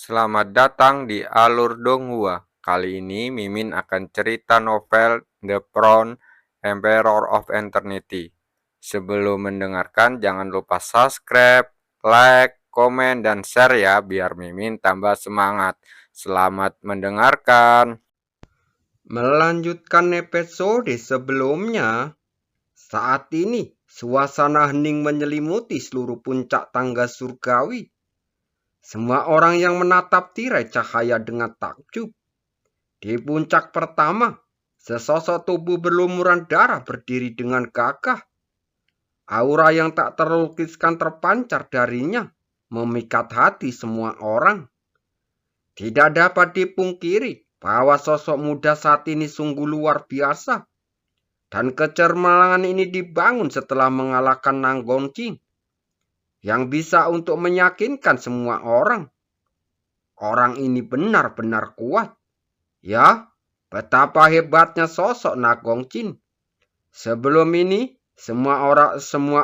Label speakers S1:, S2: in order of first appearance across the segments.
S1: Selamat datang di Alur Donghua. Kali ini Mimin akan cerita novel The Crown, Emperor of Eternity. Sebelum mendengarkan, jangan lupa subscribe, like, komen, dan share ya, biar Mimin tambah semangat. Selamat mendengarkan.
S2: Melanjutkan episode sebelumnya, saat ini suasana hening menyelimuti seluruh puncak tangga surgawi. Semua orang yang menatap tirai cahaya dengan takjub. Di puncak pertama, sesosok tubuh berlumuran darah berdiri dengan gagah. Aura yang tak terlukiskan terpancar darinya, memikat hati semua orang. Tidak dapat dipungkiri bahwa sosok muda saat ini sungguh luar biasa. Dan kecermangan ini dibangun setelah mengalahkan Nanggongqing, yang bisa untuk meyakinkan semua orang. Orang ini benar-benar kuat. Ya, betapa hebatnya sosok Nanggongqing. Sebelum ini, semua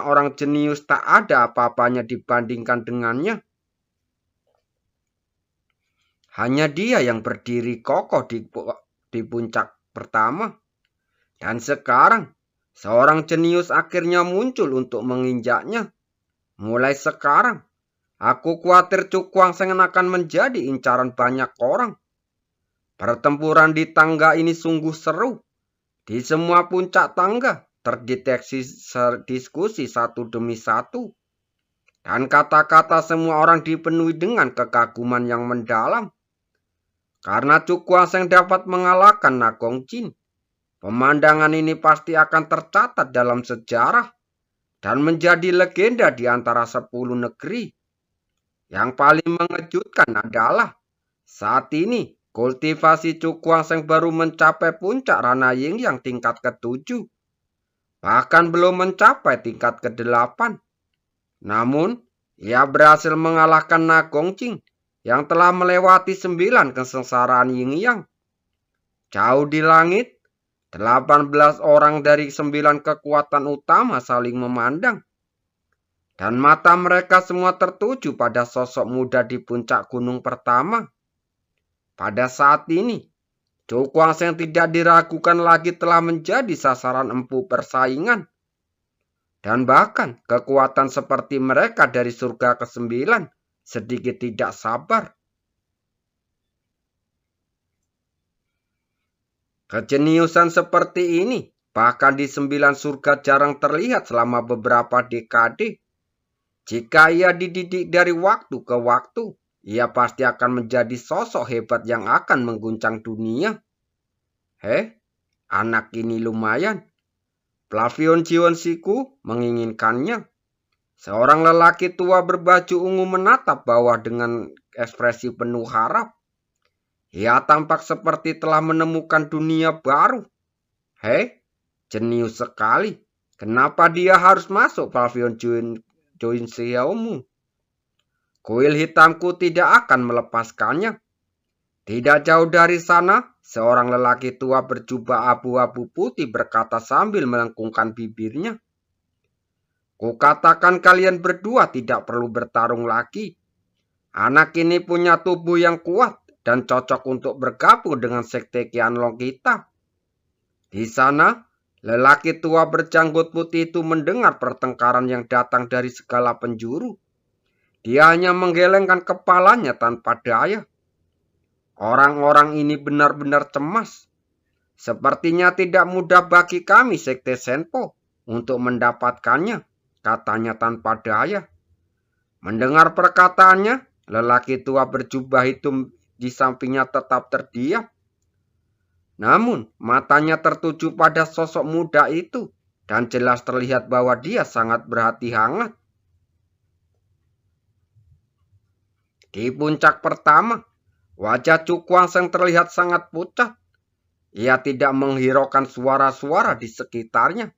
S2: orang jenius tak ada apa-apanya dibandingkan dengannya. Hanya dia yang berdiri kokoh di puncak pertama. Dan sekarang, seorang jenius akhirnya muncul untuk menginjaknya. Mulai sekarang, aku khawatir Cukwangsen akan menjadi incaran banyak orang. Pertempuran di tangga ini sungguh seru. Di semua puncak tangga terdeteksi diskusi satu demi satu. Dan kata-kata semua orang dipenuhi dengan kekaguman yang mendalam. Karena Cukwangsen dapat mengalahkan Nanggongqing. Pemandangan ini pasti akan tercatat dalam sejarah dan menjadi legenda di antara 10 negeri. Yang paling mengejutkan adalah saat ini kultivasi Cukwangsen baru mencapai puncak Rana Ying yang tingkat ke-7. Bahkan belum mencapai tingkat ke-8. Namun, ia berhasil mengalahkan Nanggongqing yang telah melewati 9 kesengsaraan Yin Yang. Jauh di langit, 18 orang dari 9 kekuatan utama saling memandang. Dan mata mereka semua tertuju pada sosok muda di puncak gunung pertama. Pada saat ini, Cukwangsen tidak diragukan lagi telah menjadi sasaran empuk persaingan. Dan bahkan kekuatan seperti mereka dari surga ke-9 sedikit tidak sabar. Kejeniusan seperti ini bahkan di 9 surga jarang terlihat selama beberapa dekade. Jika ia dididik dari waktu ke waktu, ia pasti akan menjadi sosok hebat yang akan mengguncang dunia. Anak ini lumayan. Flavion Jiwonsiku menginginkannya. Seorang lelaki tua berbaju ungu menatap bawah dengan ekspresi penuh harap. Ia tampak seperti telah menemukan dunia baru. Jenius sekali. Kenapa dia harus masuk pavilion Joinseomu? Kuil hitamku tidak akan melepaskannya. Tidak jauh dari sana, seorang lelaki tua berjubah abu-abu putih berkata sambil melengkungkan bibirnya. Kukatakan kalian berdua tidak perlu bertarung lagi. Anak ini punya tubuh yang kuat dan cocok untuk bergabung dengan sekte Qianlong kita. Di sana, lelaki tua berjanggut putih itu mendengar pertengkaran yang datang dari segala penjuru. Dia hanya menggelengkan kepalanya tanpa daya. Orang-orang ini benar-benar cemas. Sepertinya tidak mudah bagi kami sekte Senpo untuk mendapatkannya, katanya tanpa daya. Mendengar perkataannya, lelaki tua berjubah hitam di sampingnya tetap terdiam. Namun, matanya tertuju pada sosok muda itu dan jelas terlihat bahwa dia sangat berhati hangat. Di puncak pertama, wajah Cukwangsen terlihat sangat pucat. Ia tidak menghiraukan suara-suara di sekitarnya.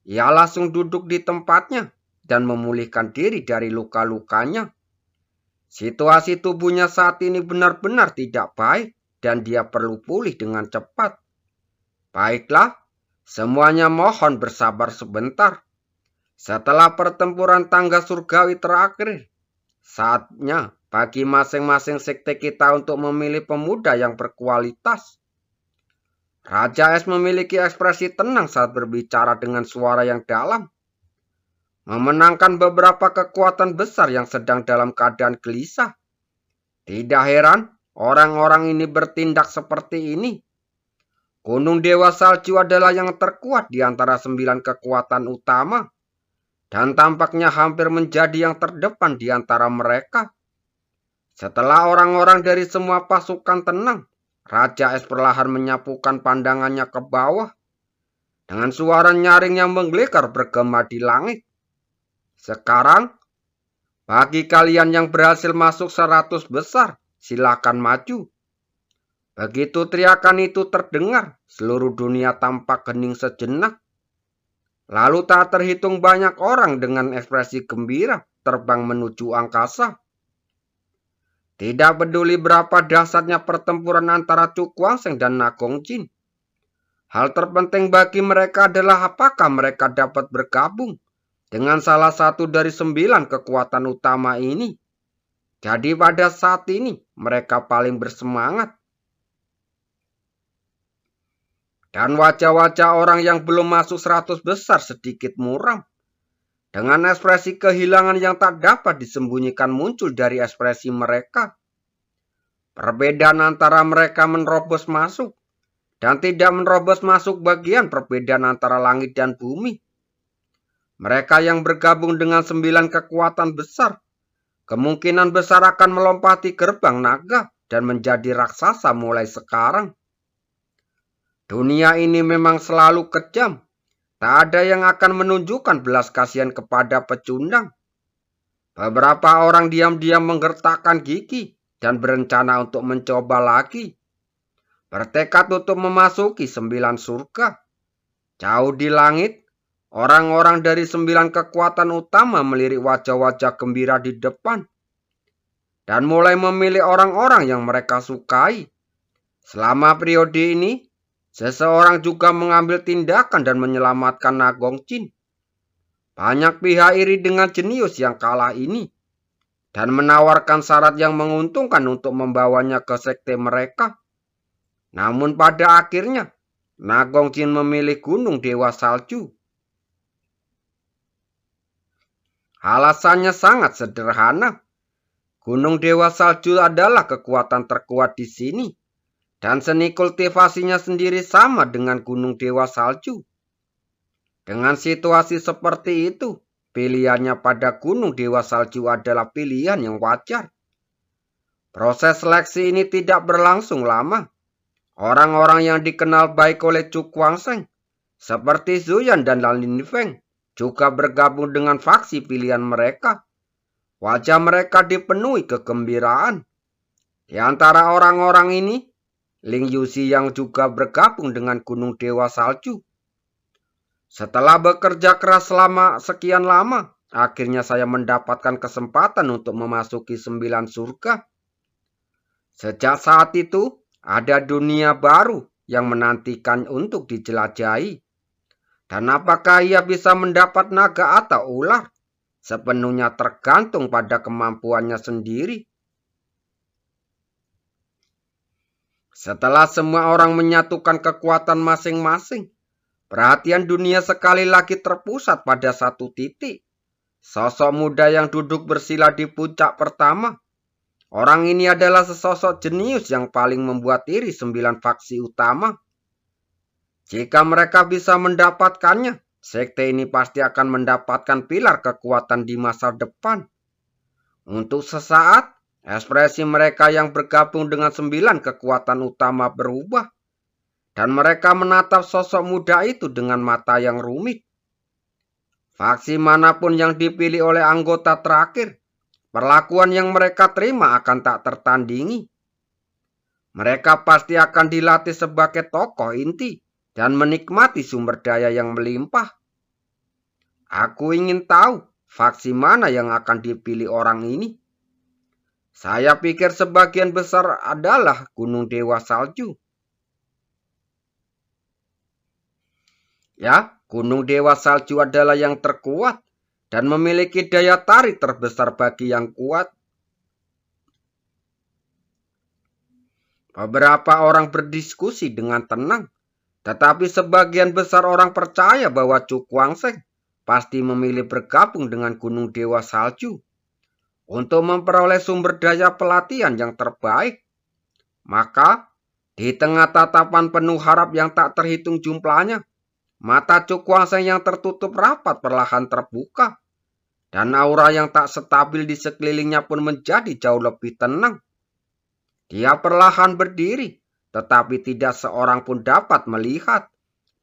S2: Ia langsung duduk di tempatnya dan memulihkan diri dari luka-lukanya. Situasi tubuhnya saat ini benar-benar tidak baik dan dia perlu pulih dengan cepat. Baiklah, semuanya mohon bersabar sebentar. Setelah pertempuran tangga surgawi terakhir, Saatnya bagi masing-masing sekte kita untuk memilih pemuda yang berkualitas. Raja Es memiliki ekspresi tenang saat berbicara dengan suara yang dalam, memenangkan beberapa kekuatan besar yang sedang dalam keadaan gelisah. Tidak heran orang-orang ini bertindak seperti ini. Gunung Dewa Salju adalah yang terkuat di antara 9 kekuatan utama, dan tampaknya hampir menjadi yang terdepan di antara mereka. Setelah orang-orang dari semua pasukan tenang, Raja Es perlahan menyapukan pandangannya ke bawah. Dengan suara nyaring yang menggelegar bergema di langit. Sekarang, bagi kalian yang berhasil masuk 100 besar, silakan maju. Begitu teriakan itu terdengar, seluruh dunia tampak hening sejenak. Lalu tak terhitung banyak orang dengan ekspresi gembira terbang menuju angkasa. Tidak peduli berapa dahsyatnya pertempuran antara Cukwangsheng dan Nagongjin. Hal terpenting bagi mereka adalah apakah mereka dapat bergabung dengan salah satu dari 9 kekuatan utama ini. Jadi pada saat ini mereka paling bersemangat. Dan wajah-wajah orang yang belum masuk 100 besar sedikit muram. Dengan ekspresi kehilangan yang tak dapat disembunyikan muncul dari ekspresi mereka. Perbedaan antara mereka menerobos masuk dan tidak menerobos masuk bagian perbedaan antara langit dan bumi. Mereka yang bergabung dengan 9 kekuatan besar, kemungkinan besar akan melompati gerbang naga dan menjadi raksasa mulai sekarang. Dunia ini memang selalu kejam. Tak ada yang akan menunjukkan belas kasihan kepada pecundang. Beberapa orang diam-diam menggertakkan gigi dan berencana untuk mencoba lagi. Bertekad untuk memasuki 9 surga. Jauh di langit, orang-orang dari 9 kekuatan utama melirik wajah-wajah gembira di depan. Dan mulai memilih orang-orang yang mereka sukai. Selama periode ini, seseorang juga mengambil tindakan dan menyelamatkan Nagongjin. Banyak pihak iri dengan jenius yang kalah ini dan menawarkan syarat yang menguntungkan untuk membawanya ke sekte mereka. Namun pada akhirnya, Nagongjin memilih Gunung Dewa Salju. Alasannya sangat sederhana. Gunung Dewa Salju adalah kekuatan terkuat di sini. Dan seni kultivasinya sendiri sama dengan Gunung Dewa Salju. Dengan situasi seperti itu, pilihannya pada Gunung Dewa Salju adalah pilihan yang wajar. Proses seleksi ini tidak berlangsung lama. Orang-orang yang dikenal baik oleh Cukwangsheng, seperti Zuyan dan Lin Feng, juga bergabung dengan faksi pilihan mereka. Wajah mereka dipenuhi kegembiraan. Di antara orang-orang ini, Ling Yuxi yang juga bergabung dengan Gunung Dewa Salju. Setelah bekerja keras selama sekian lama, akhirnya saya mendapatkan kesempatan untuk memasuki 9 surga. Sejak saat itu, ada dunia baru yang menantikan untuk dijelajahi. Dan apakah ia bisa mendapat naga atau ular? Sepenuhnya tergantung pada kemampuannya sendiri. Setelah semua orang menyatukan kekuatan masing-masing, perhatian dunia sekali lagi terpusat pada satu titik. Sosok muda yang duduk bersila di puncak pertama. Orang ini adalah sesosok jenius yang paling membuat iri 9 faksi utama. Jika mereka bisa mendapatkannya, sekte ini pasti akan mendapatkan pilar kekuatan di masa depan. Untuk sesaat, ekspresi mereka yang bergabung dengan 9 kekuatan utama berubah. Dan mereka menatap sosok muda itu dengan mata yang rumit. Faksi manapun yang dipilih oleh anggota terakhir, perlakuan yang mereka terima akan tak tertandingi. Mereka pasti akan dilatih sebagai tokoh inti dan menikmati sumber daya yang melimpah. Aku ingin tahu faksi mana yang akan dipilih orang ini. Saya pikir sebagian besar adalah Gunung Dewa Salju. Ya, Gunung Dewa Salju adalah yang terkuat dan memiliki daya tarik terbesar bagi yang kuat. Beberapa orang berdiskusi dengan tenang, tetapi sebagian besar orang percaya bahwa Chu Kuang-seng pasti memilih bergabung dengan Gunung Dewa Salju untuk memperoleh sumber daya pelatihan yang terbaik. Maka, di tengah tatapan penuh harap yang tak terhitung jumlahnya, mata Chu Kuang-seng yang tertutup rapat perlahan terbuka, dan aura yang tak stabil di sekelilingnya pun menjadi jauh lebih tenang. Dia perlahan berdiri, tetapi tidak seorang pun dapat melihat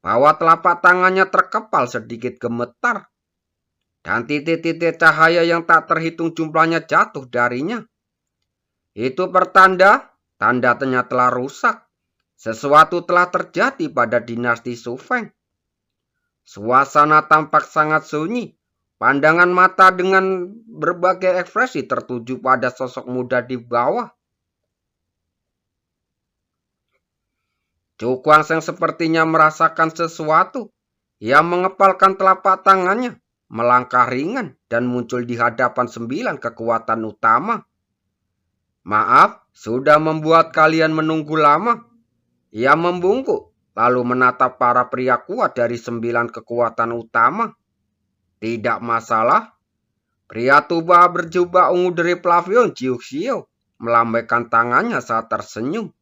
S2: bahwa telapak tangannya terkepal sedikit gemetar, dan titik-titik cahaya yang tak terhitung jumlahnya jatuh darinya. Itu pertanda, tanda-tanda telah rusak. Sesuatu telah terjadi pada dinasti Sufeng. Suasana tampak sangat sunyi. Pandangan mata dengan berbagai ekspresi tertuju pada sosok muda di bawah. Chu Kuang-seng sepertinya merasakan sesuatu. Ia mengepalkan telapak tangannya, melangkah ringan dan muncul di hadapan 9 kekuatan utama. Maaf, sudah membuat kalian menunggu lama. Ia membungkuk, lalu menatap para pria kuat dari 9 kekuatan utama. Tidak masalah. Pria tua berjubah ungu dari Plavion Jiuxiu melambaikan tangannya saat tersenyum.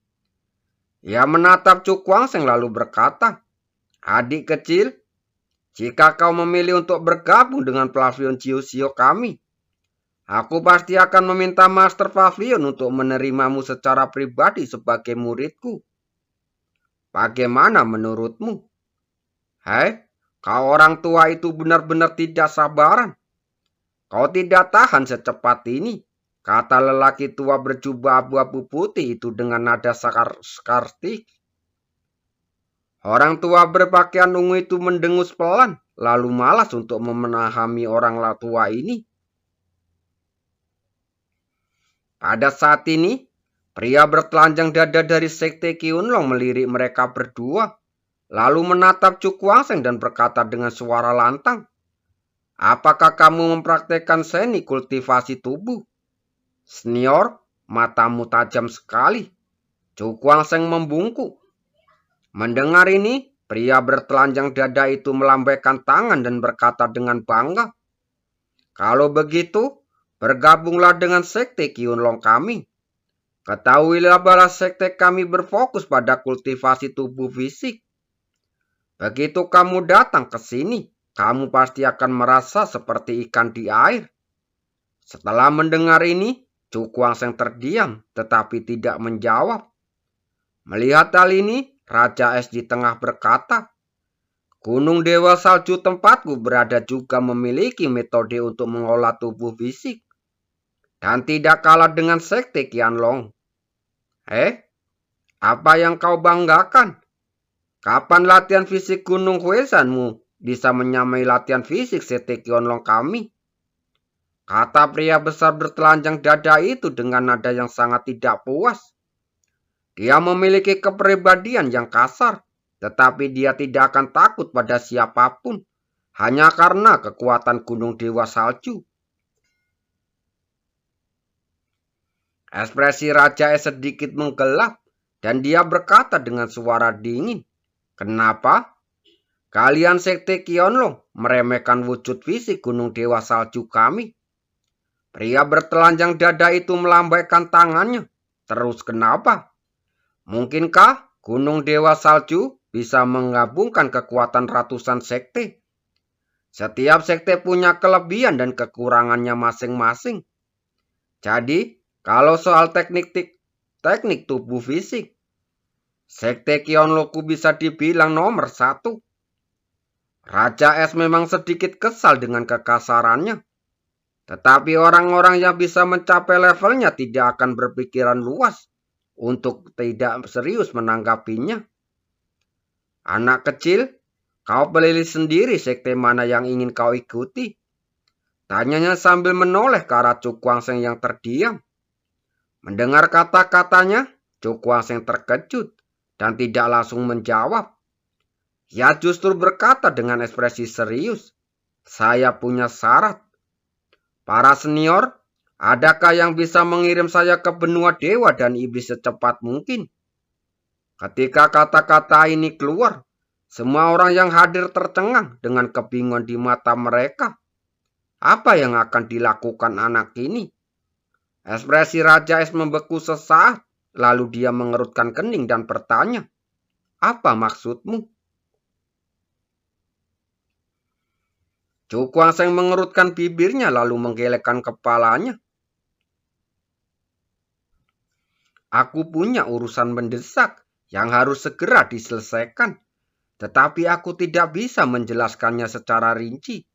S2: Ia menatap Chu Kuang-seng lalu berkata, "Adik kecil, jika kau memilih untuk bergabung dengan Plavion Jiuxiu kami, aku pasti akan meminta Master Pavilion untuk menerimamu secara pribadi sebagai muridku. Bagaimana menurutmu?" Hei, kau orang tua itu benar-benar tidak sabaran. Kau tidak tahan secepat ini, kata lelaki tua berjubah abu-abu putih itu dengan nada sarkastik. Orang tua berpakaian ungu itu mendengus pelan, lalu malas untuk memahami orang tua ini. Pada saat ini, pria bertelanjang dada dari Sekte Qianlong melirik mereka berdua, lalu menatap Chu Kuang-seng dan berkata dengan suara lantang, "Apakah kamu mempraktekkan seni kultivasi tubuh?" "Senior, matamu tajam sekali." Chu Kuang-seng membungkuk. Mendengar ini, pria bertelanjang dada itu melambaikan tangan dan berkata dengan bangga, "Kalau begitu, bergabunglah dengan Sekte Qianlong kami. Ketahuilah bahwa sekte kami berfokus pada kultivasi tubuh fisik. Begitu kamu datang ke sini, kamu pasti akan merasa seperti ikan di air." Setelah mendengar ini, Chu Kuang-seng terdiam tetapi tidak menjawab. Melihat hal ini, Raja Es di tengah berkata, "Gunung Dewa Salju tempatku berada juga memiliki metode untuk mengolah tubuh fisik. Dan tidak kalah dengan Sekte Qianlong. Apa yang kau banggakan? Kapan latihan fisik Gunung Huesanmu bisa menyamai latihan fisik Sekte Qianlong kami?" Kata pria besar bertelanjang dada itu dengan nada yang sangat tidak puas. Dia memiliki kepribadian yang kasar, tetapi dia tidak akan takut pada siapapun, hanya karena kekuatan Gunung Dewa Salju. Ekspresi Raja Es sedikit menggelap, dan dia berkata dengan suara dingin, "Kenapa? Kalian Sekte Qianlong meremehkan wujud fisik Gunung Dewa Salju kami?" Pria bertelanjang dada itu melambaikan tangannya. "Terus kenapa? Mungkinkah Gunung Dewa Salju bisa menggabungkan kekuatan ratusan sekte? Setiap sekte punya kelebihan dan kekurangannya masing-masing. Jadi, kalau soal teknik tubuh fisik, Sekte Qianlongku bisa dibilang nomor 1. Raja Es memang sedikit kesal dengan kekasarannya. Tetapi orang-orang yang bisa mencapai levelnya tidak akan berpikiran luas untuk tidak serius menanggapinya. "Anak kecil, kau pilih sendiri sekte mana yang ingin kau ikuti?" tanyanya sambil menoleh ke arah Chu Kuang-seng yang terdiam. Mendengar kata-katanya, Chu Kuang-seng terkejut dan tidak langsung menjawab. Ia justru berkata dengan ekspresi serius, "Saya punya syarat. Para senior, adakah yang bisa mengirim saya ke benua dewa dan iblis secepat mungkin? Ketika kata-kata ini keluar, semua orang yang hadir tercengang dengan kebingungan di mata mereka. Apa yang akan dilakukan anak ini? Ekspresi Raja Es membeku sesaat, lalu dia mengerutkan kening dan bertanya, "Apa maksudmu?" Chu Kuang-seng mengerutkan bibirnya lalu menggelengkan kepalanya. "Aku punya urusan mendesak yang harus segera diselesaikan, tetapi aku tidak bisa menjelaskannya secara rinci.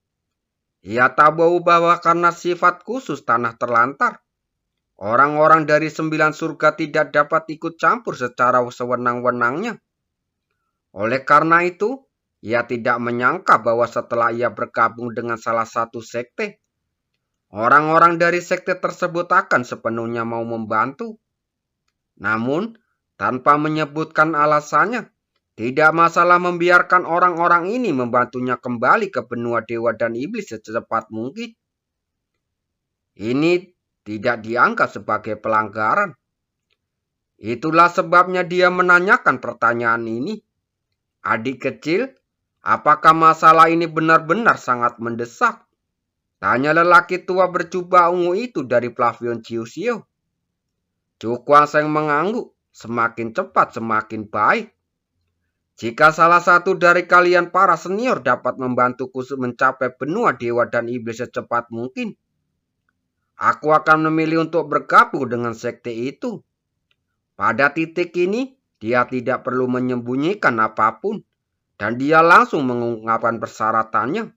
S2: Ia tahu bahwa karena sifat khusus tanah terlantar, orang-orang dari 9 surga tidak dapat ikut campur secara sewenang-wenangnya. Oleh karena itu, ia tidak menyangka bahwa setelah ia bergabung dengan salah satu sekte, orang-orang dari sekte tersebut akan sepenuhnya mau membantu. Namun, tanpa menyebutkan alasannya, tidak masalah membiarkan orang-orang ini membantunya kembali ke benua dewa dan iblis secepat mungkin. Ini tidak dianggap sebagai pelanggaran. Itulah sebabnya dia menanyakan pertanyaan ini. Adik kecil, apakah masalah ini benar-benar sangat mendesak? Tanya lelaki tua berjubah ungu itu dari Plavion Ciusio. Chu Kuang-seng mengangguk, semakin cepat semakin baik. Jika salah satu dari kalian para senior dapat membantuku mencapai benua dewa dan iblis secepat mungkin, aku akan memilih untuk bergabung dengan sekte itu. Pada titik ini, dia tidak perlu menyembunyikan apapun, dan dia langsung mengungkapkan persyaratannya.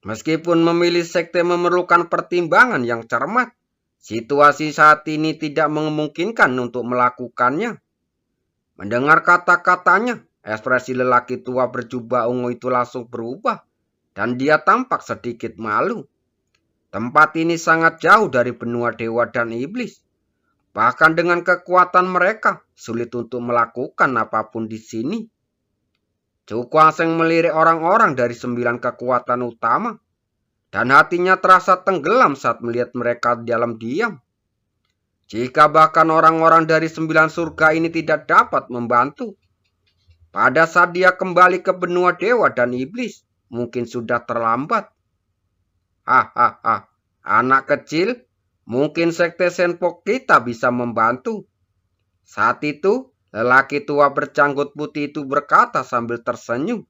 S2: Meskipun memilih sekte memerlukan pertimbangan yang cermat, situasi saat ini tidak memungkinkan untuk melakukannya. Mendengar kata-katanya, ekspresi lelaki tua berjubah ungu itu langsung berubah, dan dia tampak sedikit malu. Tempat ini sangat jauh dari benua dewa dan iblis. Bahkan dengan kekuatan mereka, sulit untuk melakukan apapun di sini. Chu Kuang-seng melirik orang-orang dari 9 kekuatan utama, dan hatinya terasa tenggelam saat melihat mereka dalam diam. Jika bahkan orang-orang dari 9 surga ini tidak dapat membantu, pada saat dia kembali ke benua dewa dan iblis, mungkin sudah terlambat. Hahaha, anak kecil, mungkin sekte Senpok kita bisa membantu. Saat itu, lelaki tua berjanggut putih itu berkata sambil tersenyum.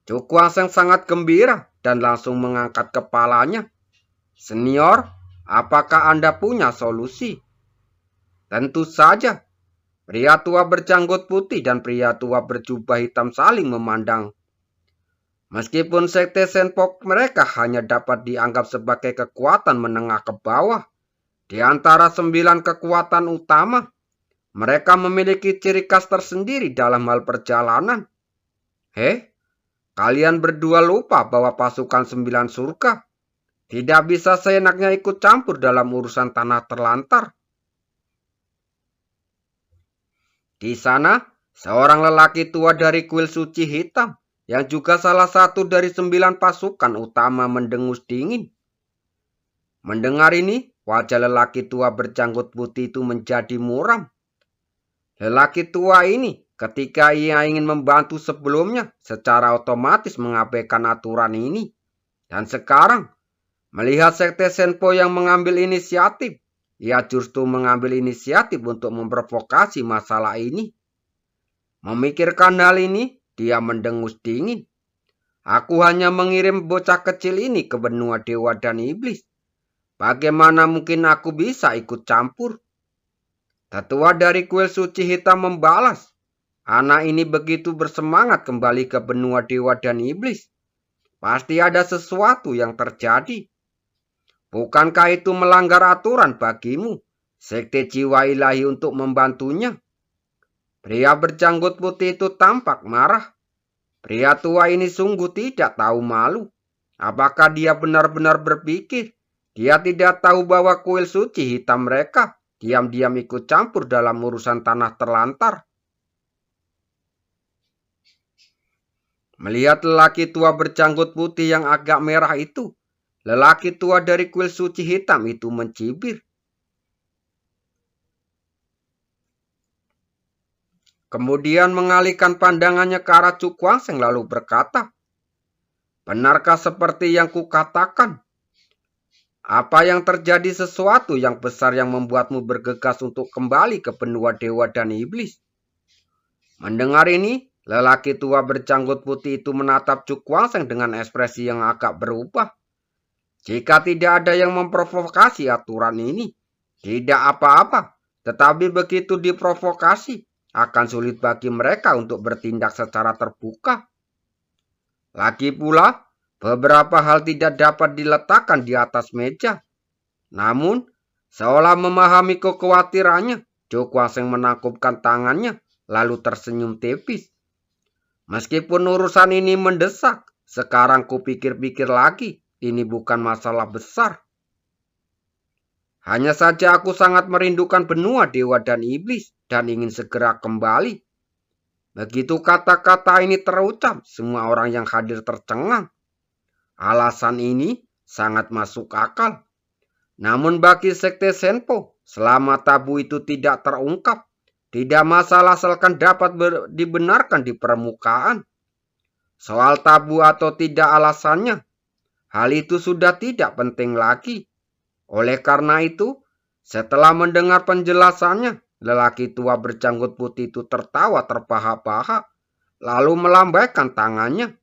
S2: Chu Kuang-seng sangat gembira dan langsung mengangkat kepalanya. "Senior, apakah Anda punya solusi?" "Tentu saja." Pria tua berjanggut putih dan pria tua berjubah hitam saling memandang. Meskipun sekte Senpok mereka hanya dapat dianggap sebagai kekuatan menengah ke bawah, di antara 9 kekuatan utama, mereka memiliki ciri khas tersendiri dalam hal perjalanan. Kalian berdua lupa bahwa pasukan 9 surga tidak bisa seenaknya ikut campur dalam urusan tanah terlantar. Di sana, seorang lelaki tua dari kuil suci hitam, yang juga salah satu dari 9 pasukan utama mendengus dingin. Mendengar ini, wajah lelaki tua berjanggut putih itu menjadi muram. Lelaki tua ini, ketika ia ingin membantu sebelumnya, secara otomatis mengabaikan aturan ini. Dan sekarang, melihat sekte Senpo yang mengambil inisiatif, ia justru mengambil inisiatif untuk memprovokasi masalah ini. Memikirkan hal ini, dia mendengus dingin. Aku hanya mengirim bocah kecil ini ke benua dewa dan iblis. Bagaimana mungkin aku bisa ikut campur? Tetua dari kuil suci hitam membalas. Anak ini begitu bersemangat kembali ke benua dewa dan iblis. Pasti ada sesuatu yang terjadi. Bukankah itu melanggar aturan bagimu, sekte jiwa ilahi, untuk membantunya? Pria berjanggut putih itu tampak marah. Pria tua ini sungguh tidak tahu malu. Apakah dia benar-benar berpikir dia tidak tahu bahwa kuil suci hitam mereka diam-diam ikut campur dalam urusan tanah terlantar? Melihat lelaki tua berjanggut putih yang agak merah itu, lelaki tua dari kuil suci hitam itu mencibir. kemudian mengalihkan pandangannya ke arah Cu Kuangseng lalu berkata, "Benarkah seperti yang kukatakan? Apa yang terjadi sesuatu yang besar yang membuatmu bergegas untuk kembali ke benua dewa dan iblis?" Mendengar ini, lelaki tua berjanggut putih itu menatap Cu Kuangseng dengan ekspresi yang agak berubah. Jika tidak ada yang memprovokasi aturan ini, tidak apa-apa. Tetapi begitu diprovokasi, akan sulit bagi mereka untuk bertindak secara terbuka. Lagi pula, beberapa hal tidak dapat diletakkan di atas meja. Namun, seolah memahami kekhawatirannya, Cu Kuangseng menangkupkan tangannya, lalu tersenyum tipis. "Meskipun urusan ini mendesak, sekarang kupikir-pikir lagi, ini bukan masalah besar. Hanya saja aku sangat merindukan benua dewa dan iblis dan ingin segera kembali." Begitu kata-kata ini terucap, semua orang yang hadir tercengang. Alasan ini sangat masuk akal. Namun bagi Sekte Senpo, selama tabu itu tidak terungkap, tidak masalah asalkan dapat dibenarkan di permukaan. Soal tabu atau tidak alasannya, hal itu sudah tidak penting lagi. Oleh karena itu, setelah mendengar penjelasannya, lelaki tua berjanggut putih itu tertawa terbahak-bahak, lalu melambaikan tangannya.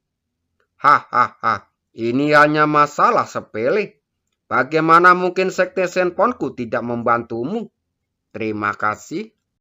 S2: "Hahaha, ini hanya masalah sepele. Bagaimana mungkin Sekte Senponku tidak membantumu? Terima kasih."